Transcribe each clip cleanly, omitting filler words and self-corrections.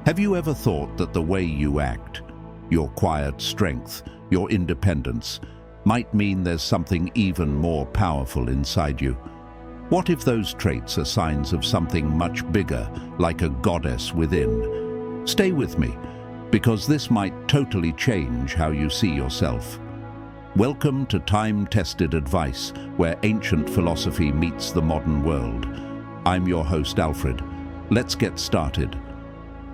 Have you ever thought that the way you act, your quiet strength, your independence, might mean there's something even more powerful inside you? What if those traits are signs of something much bigger, like a goddess within? Stay with me, because this might totally change how you see yourself. Welcome to time-tested advice, where ancient philosophy meets the modern world. I'm your host, Alfred. Let's get started.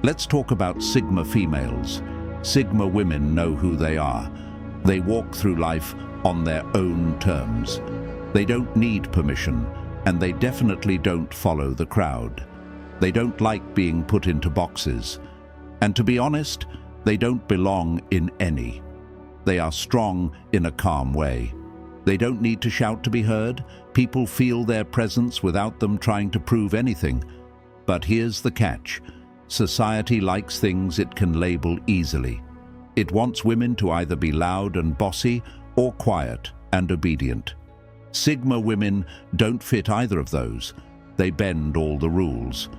Let's talk about Sigma females. Sigma women know who they are. They walk through life on their own terms. They don't need permission, and they definitely don't follow the crowd. They don't like being put into boxes. And to be honest, they don't belong in any. They are strong in a calm way. They don't need to shout to be heard. People feel their presence without them trying to prove anything. But here's the catch. Society likes things it can label easily. It wants women to either be loud and bossy or quiet and obedient. Sigma women don't fit either of those. They bend all the rules,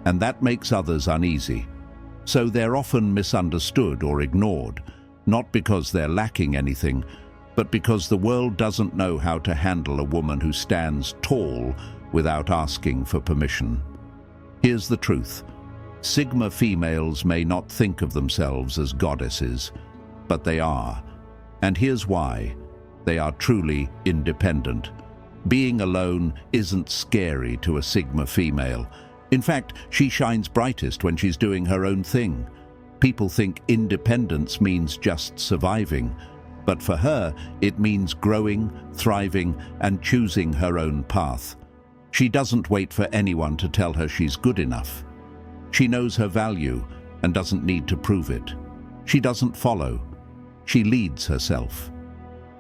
and that makes others uneasy. So they're often misunderstood or ignored, not because they're lacking anything, but because the world doesn't know how to handle a woman who stands tall without asking for permission. Here's the truth. Sigma females may not think of themselves as goddesses, but they are. And here's why. They are truly independent. Being alone isn't scary to a Sigma female. In fact, she shines brightest when she's doing her own thing. People think independence means just surviving, but for her, it means growing, thriving, and choosing her own path. She doesn't wait for anyone to tell her she's good enough. She knows her value and doesn't need to prove it. She doesn't follow. She leads herself.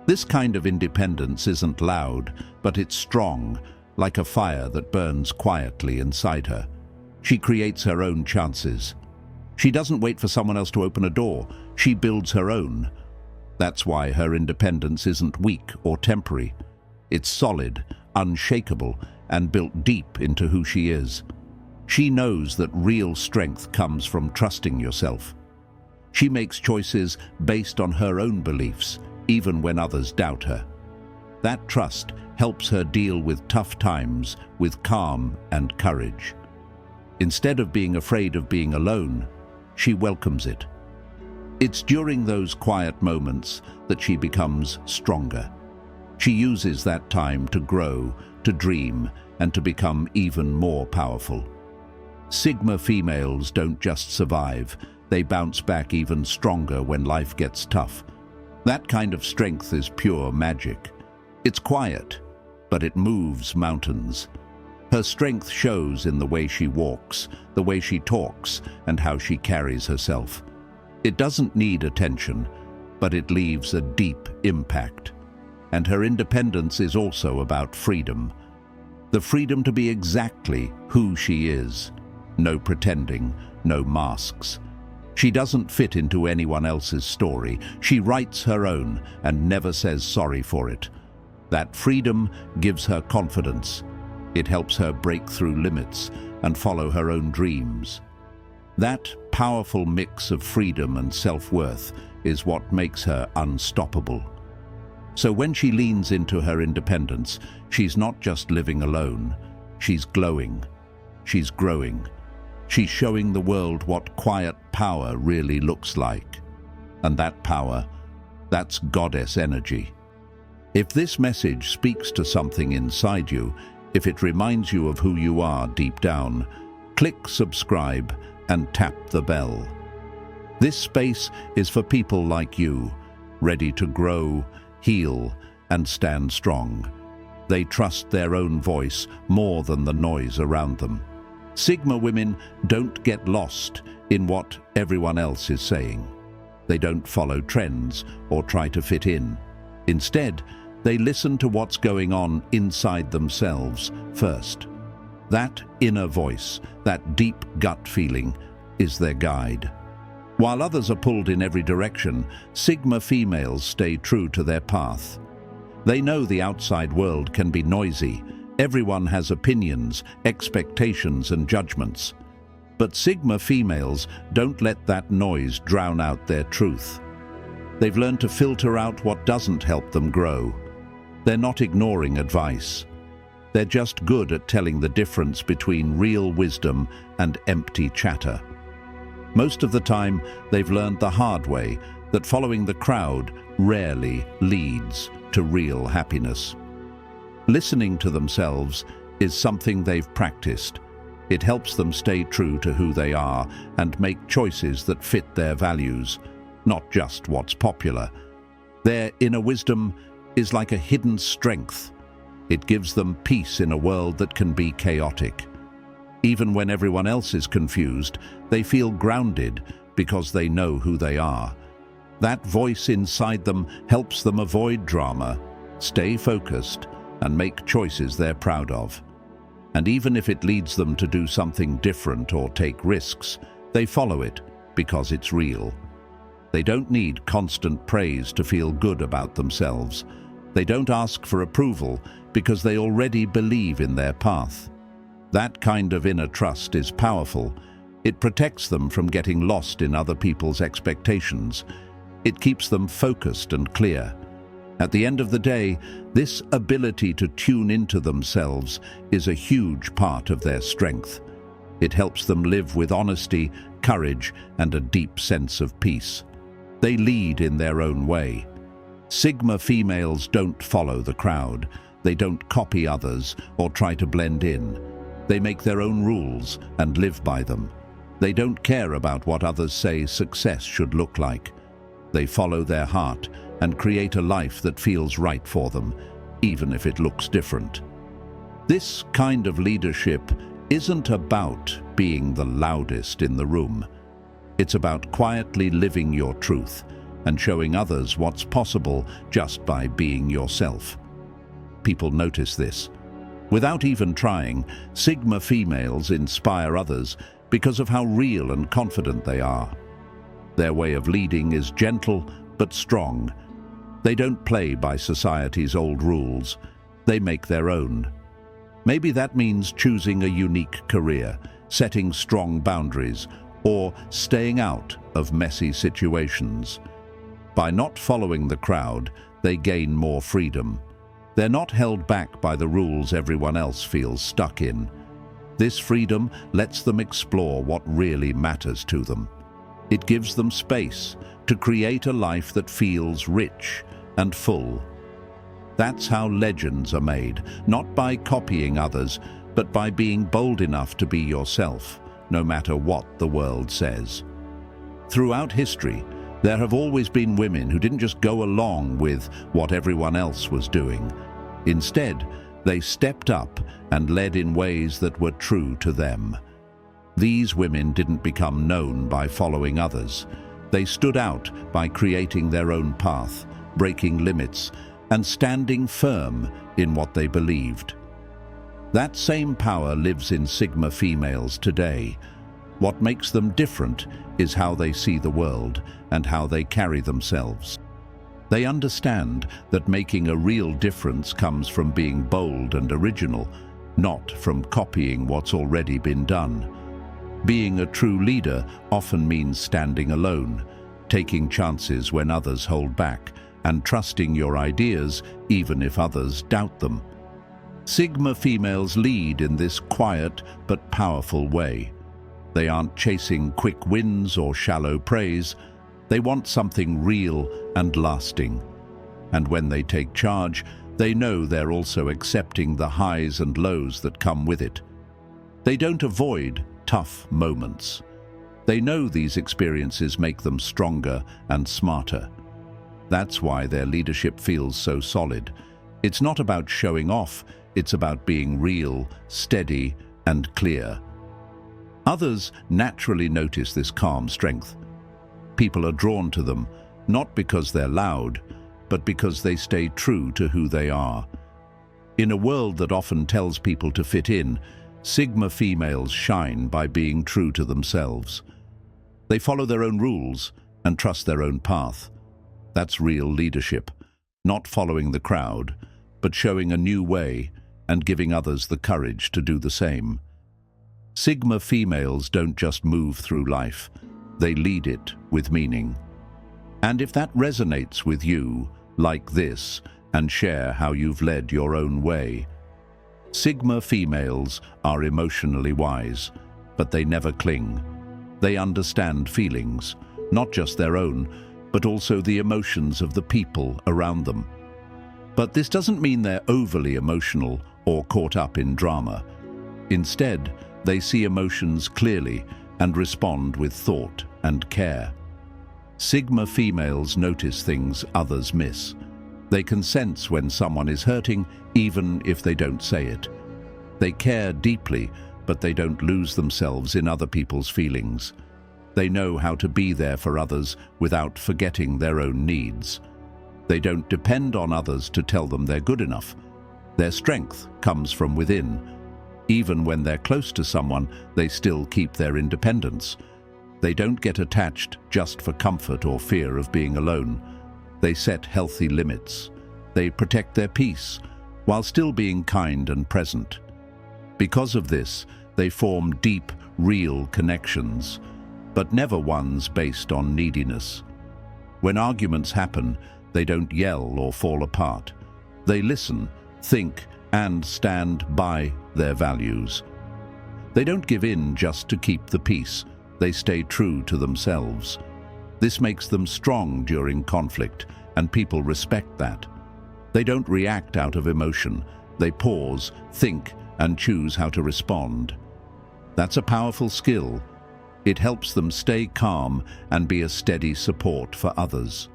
This kind of independence isn't loud, but it's strong, like a fire that burns quietly inside her. She creates her own chances. She doesn't wait for someone else to open a door. She builds her own. That's why her independence isn't weak or temporary. It's solid, unshakable, and built deep into who she is. She knows that real strength comes from trusting yourself. She makes choices based on her own beliefs, even when others doubt her. That trust helps her deal with tough times with calm and courage. Instead of being afraid of being alone, she welcomes it. It's during those quiet moments that she becomes stronger. She uses that time to grow, to dream, and to become even more powerful. Sigma females don't just survive, they bounce back even stronger when life gets tough. That kind of strength is pure magic. It's quiet, but it moves mountains. Her strength shows in the way she walks, the way she talks, and how she carries herself. It doesn't need attention, but it leaves a deep impact. And her independence is also about freedom. The freedom to be exactly who she is. No pretending, no masks. She doesn't fit into anyone else's story. She writes her own and never says sorry for it. That freedom gives her confidence. It helps her break through limits and follow her own dreams. That powerful mix of freedom and self-worth is what makes her unstoppable. So when she leans into her independence, she's not just living alone. She's glowing. She's growing. She's showing the world what quiet power really looks like. And that power, that's goddess energy. If this message speaks to something inside you, if it reminds you of who you are deep down, click subscribe and tap the bell. This space is for people like you, ready to grow, heal, and stand strong. They trust their own voice more than the noise around them. Sigma women don't get lost in what everyone else is saying. They don't follow trends or try to fit in. Instead, they listen to what's going on inside themselves first. That inner voice, that deep gut feeling, is their guide. While others are pulled in every direction, Sigma females stay true to their path. They know the outside world can be noisy. Everyone has opinions, expectations, and judgments. But Sigma females don't let that noise drown out their truth. They've learned to filter out what doesn't help them grow. They're not ignoring advice. They're just good at telling the difference between real wisdom and empty chatter. Most of the time, they've learned the hard way that following the crowd rarely leads to real happiness. Listening to themselves is something they've practiced. It helps them stay true to who they are and make choices that fit their values, not just what's popular. Their inner wisdom is like a hidden strength. It gives them peace in a world that can be chaotic. Even when everyone else is confused, they feel grounded because they know who they are. That voice inside them helps them avoid drama, stay focused, and make choices they're proud of. And even if it leads them to do something different or take risks, they follow it because it's real. They don't need constant praise to feel good about themselves. They don't ask for approval because they already believe in their path. That kind of inner trust is powerful. It protects them from getting lost in other people's expectations. It keeps them focused and clear. At the end of the day, this ability to tune into themselves is a huge part of their strength. It helps them live with honesty, courage, and a deep sense of peace. They lead in their own way. Sigma females don't follow the crowd. They don't copy others or try to blend in. They make their own rules and live by them. They don't care about what others say success should look like. They follow their heart and create a life that feels right for them, even if it looks different. This kind of leadership isn't about being the loudest in the room. It's about quietly living your truth and showing others what's possible just by being yourself. People notice this. Without even trying, Sigma females inspire others because of how real and confident they are. Their way of leading is gentle but strong. They don't play by society's old rules. They make their own. Maybe that means choosing a unique career, setting strong boundaries, or staying out of messy situations. By not following the crowd, they gain more freedom. They're not held back by the rules everyone else feels stuck in. This freedom lets them explore what really matters to them. It gives them space to create a life that feels rich and full. That's how legends are made, not by copying others, but by being bold enough to be yourself, no matter what the world says. Throughout history, there have always been women who didn't just go along with what everyone else was doing. Instead, they stepped up and led in ways that were true to them. These women didn't become known by following others. They stood out by creating their own path, breaking limits, and standing firm in what they believed. That same power lives in Sigma females today. What makes them different is how they see the world and how they carry themselves. They understand that making a real difference comes from being bold and original, not from copying what's already been done. Being a true leader often means standing alone, taking chances when others hold back, and trusting your ideas even if others doubt them. Sigma females lead in this quiet but powerful way. They aren't chasing quick wins or shallow praise. They want something real and lasting. And when they take charge, they know they're also accepting the highs and lows that come with it. They don't avoid tough moments. They know these experiences make them stronger and smarter. That's why their leadership feels so solid. It's not about showing off, it's about being real, steady, and clear. Others naturally notice this calm strength. People are drawn to them, not because they're loud, but because they stay true to who they are. In a world that often tells people to fit in, Sigma females shine by being true to themselves. They follow their own rules and trust their own path. That's real leadership, not following the crowd, but showing a new way and giving others the courage to do the same. Sigma females don't just move through life, they lead it with meaning. And if that resonates with you, like this and share how you've led your own way. Sigma females are emotionally wise, but they never cling. They understand feelings, not just their own, but also the emotions of the people around them. But this doesn't mean they're overly emotional or caught up in drama. Instead, they see emotions clearly and respond with thought and care. Sigma females notice things others miss. They can sense when someone is hurting, even if they don't say it. They care deeply, but they don't lose themselves in other people's feelings. They know how to be there for others without forgetting their own needs. They don't depend on others to tell them they're good enough. Their strength comes from within. Even when they're close to someone, they still keep their independence. They don't get attached just for comfort or fear of being alone. They set healthy limits. They protect their peace, while still being kind and present. Because of this, they form deep, real connections, but never ones based on neediness. When arguments happen, they don't yell or fall apart. They listen, think, and stand by their values. They don't give in just to keep the peace. They stay true to themselves. This makes them strong during conflict, and people respect that. They don't react out of emotion. They pause, think, and choose how to respond. That's a powerful skill. It helps them stay calm and be a steady support for others.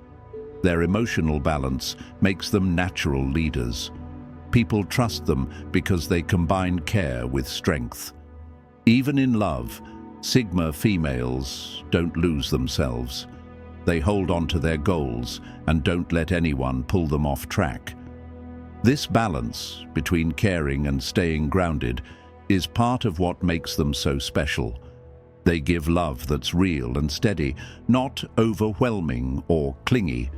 Their emotional balance makes them natural leaders. People trust them because they combine care with strength. Even in love, Sigma females don't lose themselves. They hold on to their goals and don't let anyone pull them off track. This balance between caring and staying grounded is part of what makes them so special. They give love that's real and steady, not overwhelming or clingy.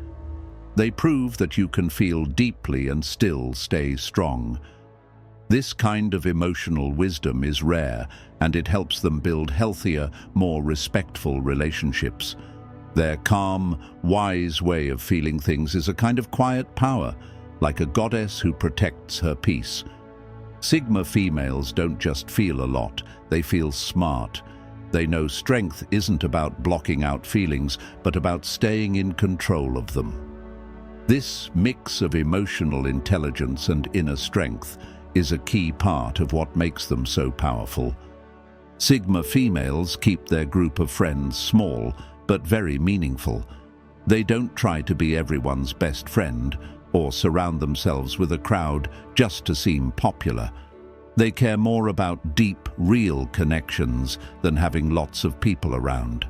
They prove that you can feel deeply and still stay strong. This kind of emotional wisdom is rare, and it helps them build healthier, more respectful relationships. Their calm, wise way of feeling things is a kind of quiet power, like a goddess who protects her peace. Sigma females don't just feel a lot, they feel smart. They know strength isn't about blocking out feelings, but about staying in control of them. This mix of emotional intelligence and inner strength is a key part of what makes them so powerful. Sigma females keep their group of friends small, but very meaningful. They don't try to be everyone's best friend or surround themselves with a crowd just to seem popular. They care more about deep, real connections than having lots of people around.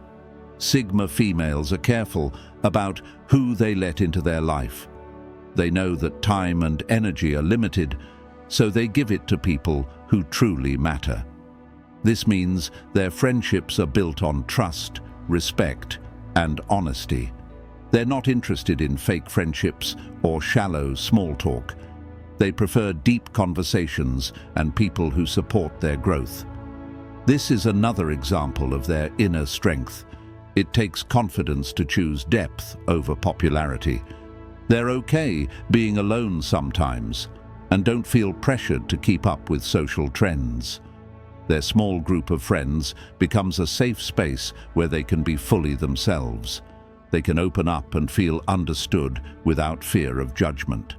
Sigma females are careful about who they let into their life. They know that time and energy are limited, so they give it to people who truly matter. This means their friendships are built on trust, respect, and honesty. They're not interested in fake friendships or shallow small talk. They prefer deep conversations and people who support their growth. This is another example of their inner strength. It takes confidence to choose depth over popularity. They're okay being alone sometimes and don't feel pressured to keep up with social trends. Their small group of friends becomes a safe space where they can be fully themselves. They can open up and feel understood without fear of judgment.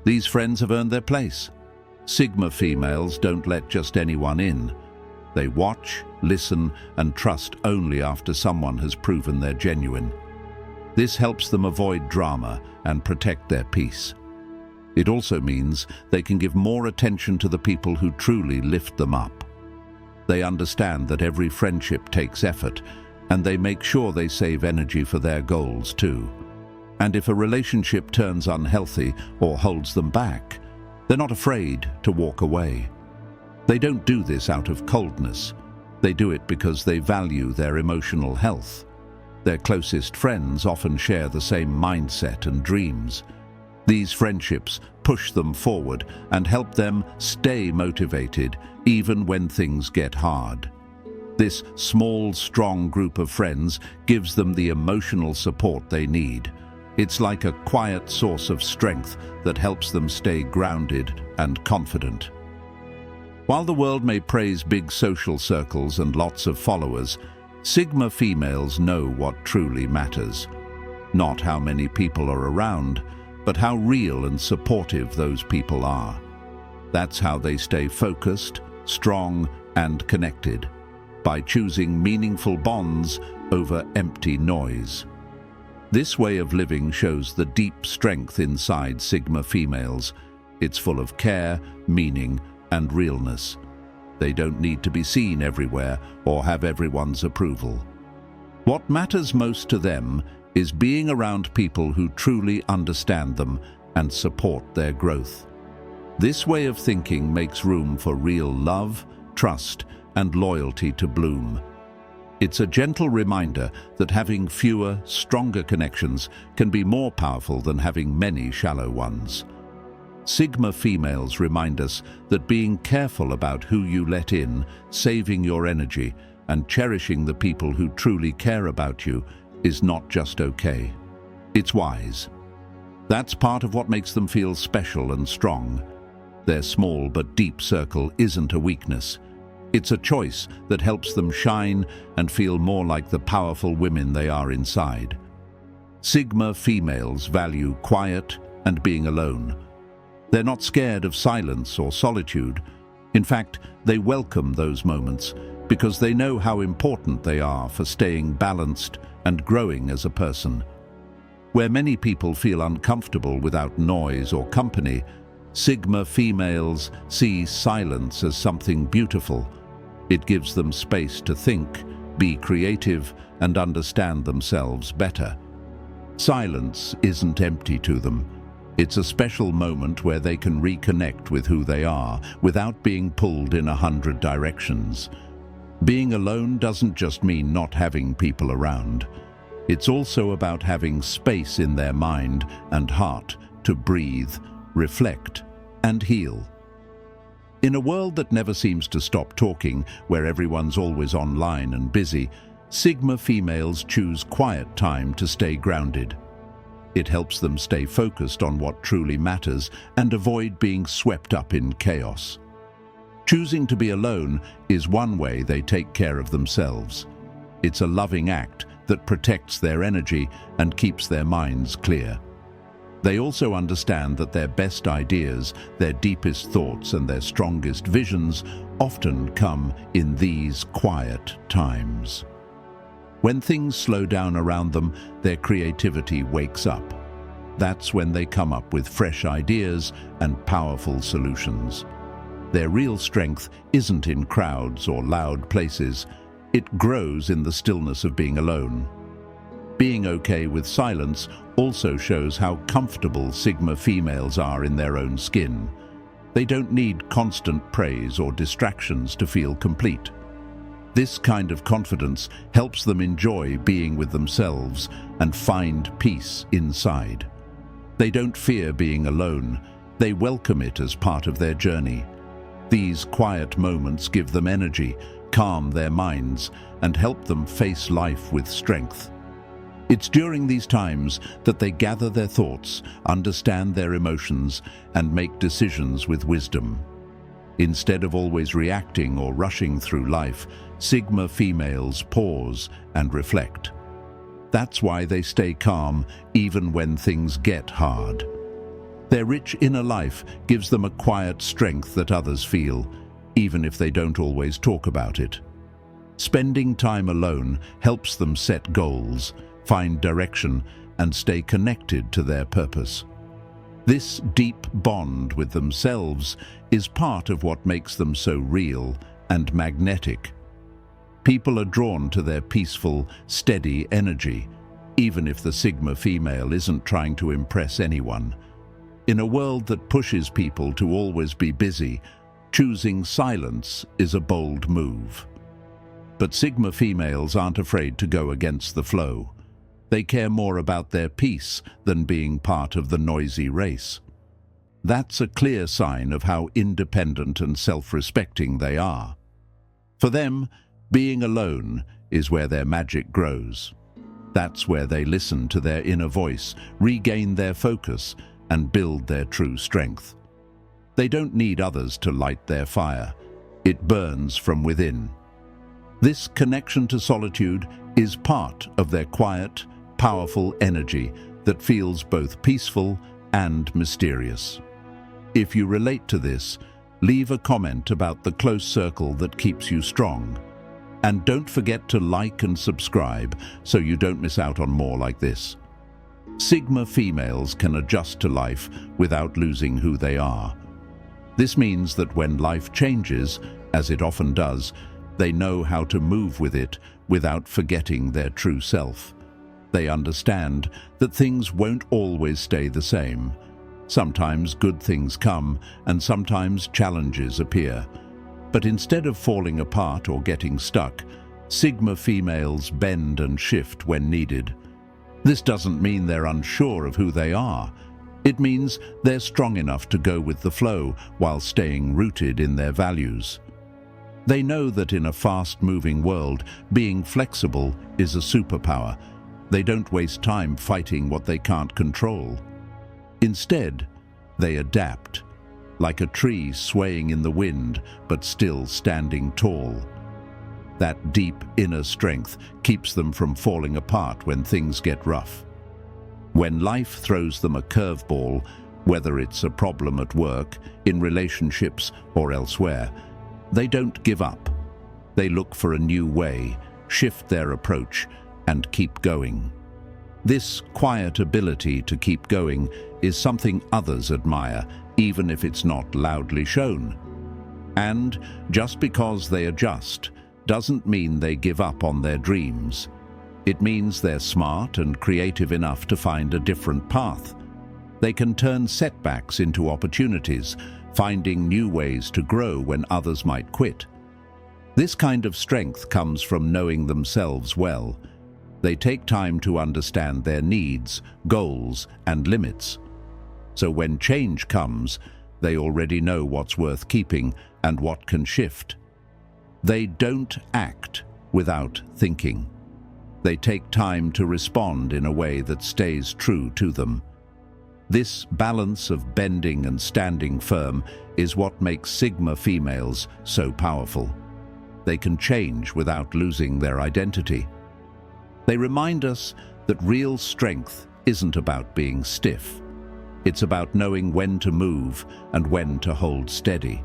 These friends have earned their place. Sigma females don't let just anyone in. They watch, listen, and trust only after someone has proven they're genuine. This helps them avoid drama and protect their peace. It also means they can give more attention to the people who truly lift them up. They understand that every friendship takes effort, and they make sure they save energy for their goals too. And if a relationship turns unhealthy or holds them back, they're not afraid to walk away. They don't do this out of coldness. They do it because they value their emotional health. Their closest friends often share the same mindset and dreams. These friendships push them forward and help them stay motivated even when things get hard. This small, strong group of friends gives them the emotional support they need. It's like a quiet source of strength that helps them stay grounded and confident. While the world may praise big social circles and lots of followers, Sigma females know what truly matters. Not how many people are around, but how real and supportive those people are. That's how they stay focused, strong, and connected, by choosing meaningful bonds over empty noise. This way of living shows the deep strength inside Sigma females. It's full of care, meaning, and realness. They don't need to be seen everywhere or have everyone's approval. What matters most to them is being around people who truly understand them and support their growth. This way of thinking makes room for real love, trust, and loyalty to bloom. It's a gentle reminder that having fewer, stronger connections can be more powerful than having many shallow ones. Sigma females remind us that being careful about who you let in, saving your energy, and cherishing the people who truly care about you is not just okay. It's wise. That's part of what makes them feel special and strong. Their small but deep circle isn't a weakness. It's a choice that helps them shine and feel more like the powerful women they are inside. Sigma females value quiet and being alone. They're not scared of silence or solitude. In fact, they welcome those moments because they know how important they are for staying balanced and growing as a person. Where many people feel uncomfortable without noise or company, Sigma females see silence as something beautiful. It gives them space to think, be creative, and understand themselves better. Silence isn't empty to them. It's a special moment where they can reconnect with who they are without being pulled in 100 directions. Being alone doesn't just mean not having people around. It's also about having space in their mind and heart to breathe, reflect, and heal. In a world that never seems to stop talking, where everyone's always online and busy, Sigma females choose quiet time to stay grounded. It helps them stay focused on what truly matters and avoid being swept up in chaos. Choosing to be alone is one way they take care of themselves. It's a loving act that protects their energy and keeps their minds clear. They also understand that their best ideas, their deepest thoughts, and their strongest visions often come in these quiet times. When things slow down around them, their creativity wakes up. That's when they come up with fresh ideas and powerful solutions. Their real strength isn't in crowds or loud places. It grows in the stillness of being alone. Being okay with silence also shows how comfortable Sigma females are in their own skin. They don't need constant praise or distractions to feel complete. This kind of confidence helps them enjoy being with themselves and find peace inside. They don't fear being alone. They welcome it as part of their journey. These quiet moments give them energy, calm their minds, and help them face life with strength. It's during these times that they gather their thoughts, understand their emotions, and make decisions with wisdom. Instead of always reacting or rushing through life, Sigma females pause and reflect. That's why they stay calm even when things get hard. Their rich inner life gives them a quiet strength that others feel, even if they don't always talk about it. Spending time alone helps them set goals, find direction, and stay connected to their purpose. This deep bond with themselves is part of what makes them so real and magnetic. People are drawn to their peaceful, steady energy, even if the Sigma female isn't trying to impress anyone. In a world that pushes people to always be busy, choosing silence is a bold move. But Sigma females aren't afraid to go against the flow. They care more about their peace than being part of the noisy race. That's a clear sign of how independent and self-respecting they are. For them, being alone is where their magic grows. That's where they listen to their inner voice, regain their focus, and build their true strength. They don't need others to light their fire. It burns from within. This connection to solitude is part of their quiet, powerful energy that feels both peaceful and mysterious. If you relate to this, leave a comment about the close circle that keeps you strong. And don't forget to like and subscribe so you don't miss out on more like this. Sigma females can adjust to life without losing who they are. This means that when life changes, as it often does, they know how to move with it without forgetting their true self. They understand that things won't always stay the same. Sometimes good things come, and sometimes challenges appear. But instead of falling apart or getting stuck, Sigma females bend and shift when needed. This doesn't mean they're unsure of who they are. It means they're strong enough to go with the flow while staying rooted in their values. They know that in a fast-moving world, being flexible is a superpower. They don't waste time fighting what they can't control. Instead, they adapt, like a tree swaying in the wind but still standing tall. That deep inner strength keeps them from falling apart when things get rough. When life throws them a curveball, whether it's a problem at work, in relationships, or elsewhere, they don't give up. They look for a new way, shift their approach, and keep going. This quiet ability to keep going is something others admire, even if it's not loudly shown. And just because they adjust doesn't mean they give up on their dreams. It means they're smart and creative enough to find a different path. They can turn setbacks into opportunities, finding new ways to grow when others might quit. This kind of strength comes from knowing themselves well. They take time to understand their needs, goals, and limits. So when change comes, they already know what's worth keeping and what can shift. They don't act without thinking. They take time to respond in a way that stays true to them. This balance of bending and standing firm is what makes Sigma females so powerful. They can change without losing their identity. They remind us that real strength isn't about being stiff. It's about knowing when to move and when to hold steady.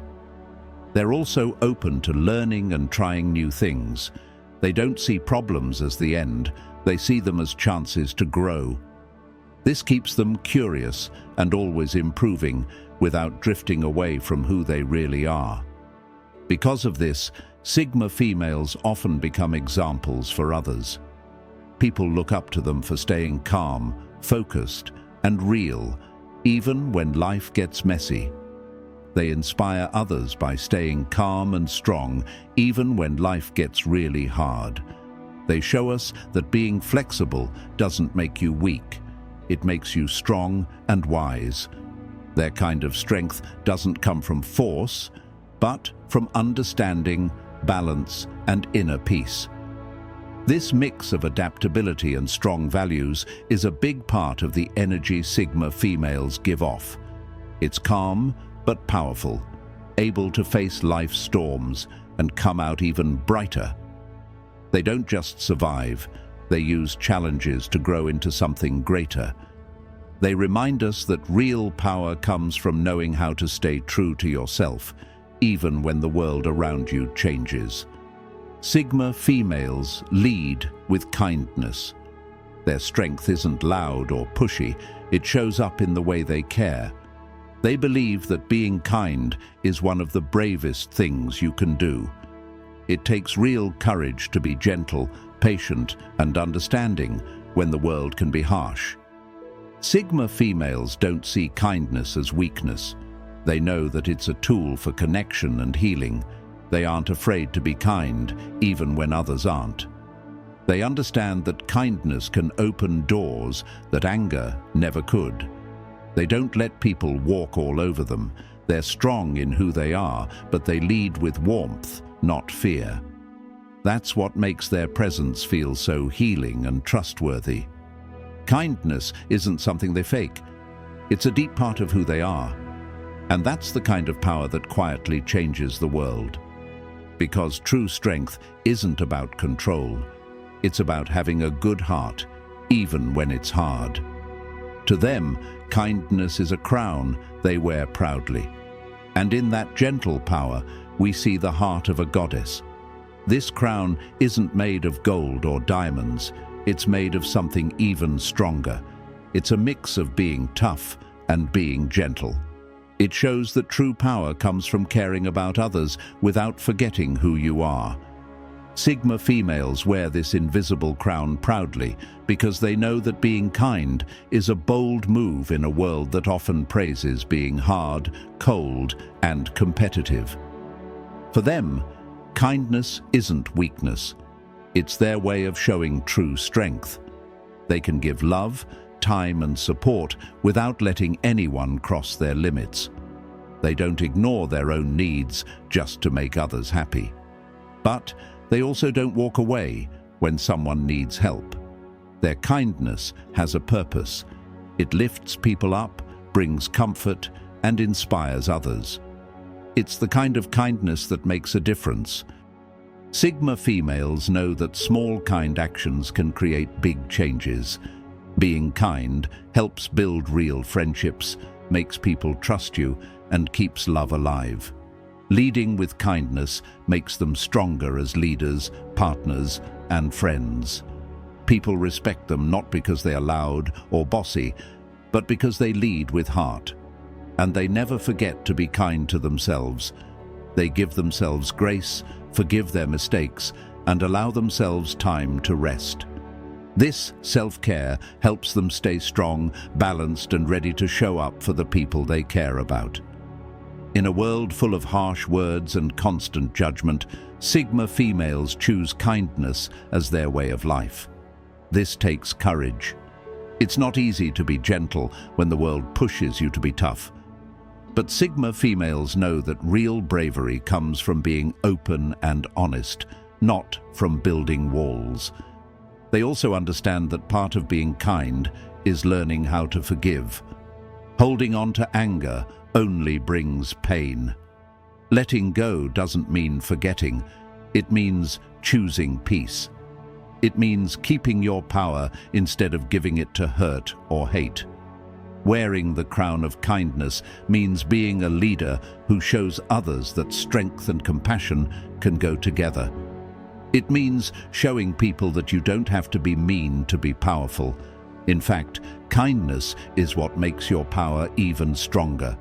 They're also open to learning and trying new things. They don't see problems as the end, they see them as chances to grow. This keeps them curious and always improving without drifting away from who they really are. Because of this, Sigma females often become examples for others. People look up to them for staying calm, focused, and real, even when life gets messy. They inspire others by staying calm and strong, even when life gets really hard. They show us that being flexible doesn't make you weak. It makes you strong and wise. Their kind of strength doesn't come from force, but from understanding, balance, and inner peace. This mix of adaptability and strong values is a big part of the energy Sigma females give off. It's calm but powerful, able to face life's storms and come out even brighter. They don't just survive, they use challenges to grow into something greater. They remind us that real power comes from knowing how to stay true to yourself, even when the world around you changes. Sigma females lead with kindness. Their strength isn't loud or pushy, it shows up in the way they care. They believe that being kind is one of the bravest things you can do. It takes real courage to be gentle, patient, and understanding when the world can be harsh. Sigma females don't see kindness as weakness. They know that it's a tool for connection and healing. They aren't afraid to be kind, even when others aren't. They understand that kindness can open doors that anger never could. They don't let people walk all over them. They're strong in who they are, but they lead with warmth, not fear. That's what makes their presence feel so healing and trustworthy. Kindness isn't something they fake. It's a deep part of who they are. And that's the kind of power that quietly changes the world. Because true strength isn't about control. It's about having a good heart, even when it's hard. To them, kindness is a crown they wear proudly. And in that gentle power, we see the heart of a goddess. This crown isn't made of gold or diamonds. It's made of something even stronger. It's a mix of being tough and being gentle. It shows that true power comes from caring about others without forgetting who you are. Sigma females wear this invisible crown proudly because they know that being kind is a bold move in a world that often praises being hard, cold, and competitive. For them, kindness isn't weakness. It's their way of showing true strength. They can give love, time, and support without letting anyone cross their limits. They don't ignore their own needs just to make others happy. But they also don't walk away when someone needs help. Their kindness has a purpose. It lifts people up, brings comfort, and inspires others. It's the kind of kindness that makes a difference. Sigma females know that small kind actions can create big changes. Being kind helps build real friendships, makes people trust you, and keeps love alive. Leading with kindness makes them stronger as leaders, partners, and friends. People respect them not because they are loud or bossy, but because they lead with heart. And they never forget to be kind to themselves. They give themselves grace, forgive their mistakes, and allow themselves time to rest. This self-care helps them stay strong, balanced, and ready to show up for the people they care about. In a world full of harsh words and constant judgment, Sigma females choose kindness as their way of life. This takes courage. It's not easy to be gentle when the world pushes you to be tough. But Sigma females know that real bravery comes from being open and honest, not from building walls. They also understand that part of being kind is learning how to forgive. Holding on to anger only brings pain. Letting go doesn't mean forgetting. It means choosing peace. It means keeping your power instead of giving it to hurt or hate. Wearing the crown of kindness means being a leader who shows others that strength and compassion can go together. It means showing people that you don't have to be mean to be powerful. In fact, kindness is what makes your power even stronger.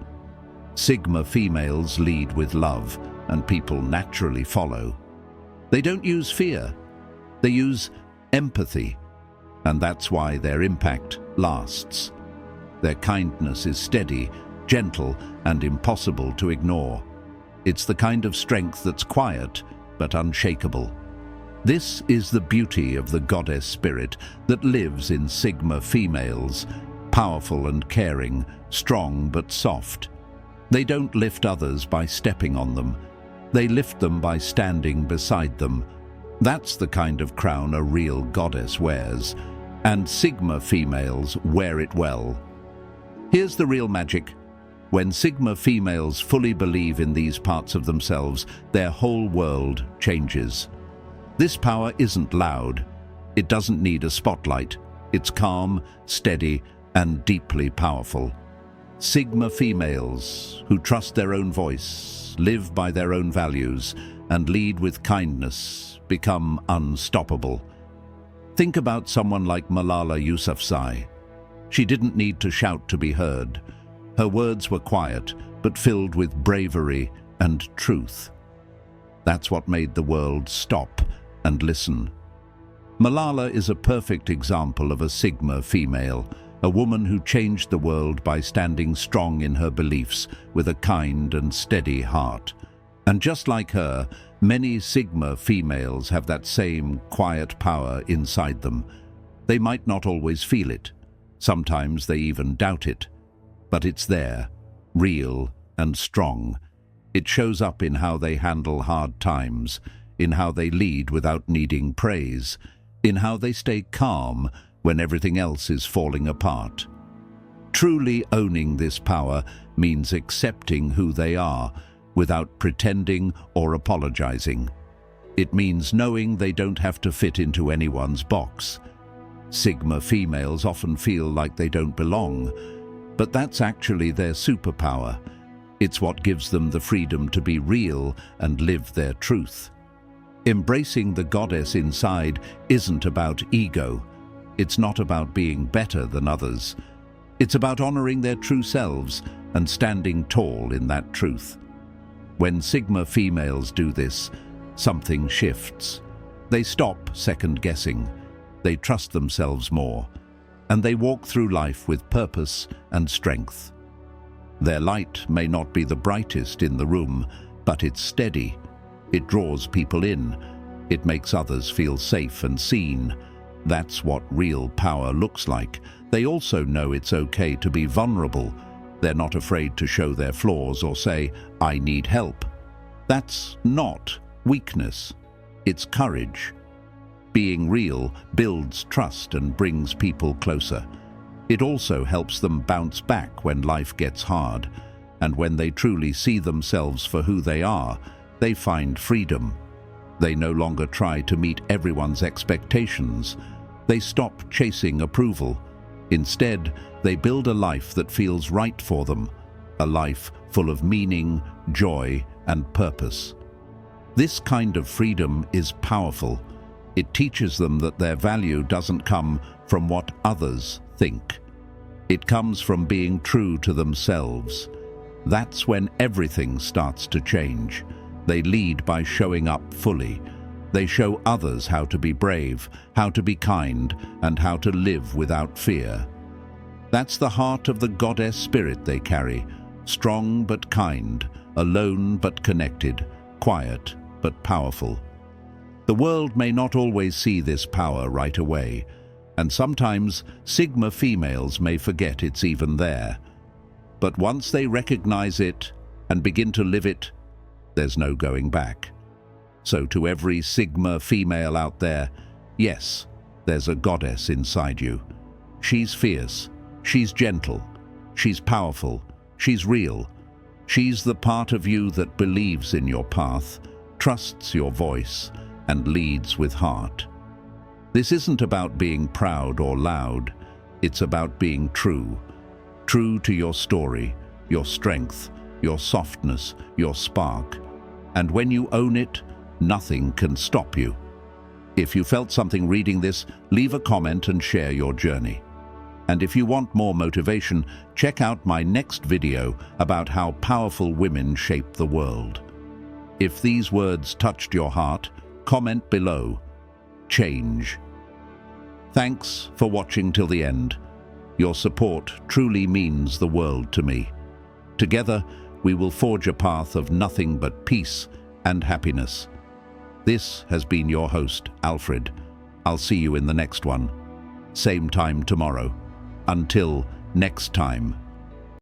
Sigma females lead with love, and people naturally follow. They don't use fear. They use empathy, and that's why their impact lasts. Their kindness is steady, gentle, and impossible to ignore. It's the kind of strength that's quiet but unshakable. This is the beauty of the goddess spirit that lives in Sigma females, powerful and caring, strong but soft. They don't lift others by stepping on them. They lift them by standing beside them. That's the kind of crown a real goddess wears, and Sigma females wear it well. Here's the real magic. When Sigma females fully believe in these parts of themselves, their whole world changes. This power isn't loud. It doesn't need a spotlight. It's calm, steady, and deeply powerful. Sigma females who trust their own voice, live by their own values, and lead with kindness become unstoppable. Think about someone like Malala Yousafzai. She didn't need to shout to be heard. Her words were quiet, but filled with bravery and truth. That's what made the world stop and listen. Malala is a perfect example of a Sigma female, a woman who changed the world by standing strong in her beliefs with a kind and steady heart. And just like her, many Sigma females have that same quiet power inside them. They might not always feel it. Sometimes they even doubt it. But it's there, real and strong. It shows up in how they handle hard times, in how they lead without needing praise, in how they stay calm when everything else is falling apart. Truly owning this power means accepting who they are without pretending or apologizing. It means knowing they don't have to fit into anyone's box. Sigma females often feel like they don't belong, but that's actually their superpower. It's what gives them the freedom to be real and live their truth. Embracing the goddess inside isn't about ego. It's not about being better than others. It's about honoring their true selves and standing tall in that truth. When Sigma females do this, something shifts. They stop second-guessing. They trust themselves more, and they walk through life with purpose and strength. Their light may not be the brightest in the room, but it's steady. It draws people in. It makes others feel safe and seen. That's what real power looks like. They also know it's okay to be vulnerable. They're not afraid to show their flaws or say, "I need help." That's not weakness. It's courage. Being real builds trust and brings people closer. It also helps them bounce back when life gets hard. And when they truly see themselves for who they are, they find freedom. They no longer try to meet everyone's expectations. They stop chasing approval. Instead, they build a life that feels right for them, a life full of meaning, joy, and purpose. This kind of freedom is powerful. It teaches them that their value doesn't come from what others think. It comes from being true to themselves. That's when everything starts to change. They lead by showing up fully. They show others how to be brave, how to be kind, and how to live without fear. That's the heart of the goddess spirit they carry, strong but kind, alone but connected, quiet but powerful. The world may not always see this power right away, and sometimes Sigma females may forget it's even there. But once they recognize it and begin to live it, there's no going back. So to every Sigma female out there, yes, there's a goddess inside you. She's fierce, she's gentle, she's powerful, she's real. She's the part of you that believes in your path, trusts your voice, and leads with heart. This isn't about being proud or loud. It's about being true. True to your story, your strength, your softness, your spark. And when you own it, nothing can stop you. If you felt something reading this, leave a comment and share your journey. And if you want more motivation, check out my next video about how powerful women shape the world. If these words touched your heart, comment below. Change. Thanks for watching till the end. Your support truly means the world to me. Together, we will forge a path of nothing but peace and happiness. This has been your host, Alfred. I'll see you in the next one. Same time tomorrow. Until next time.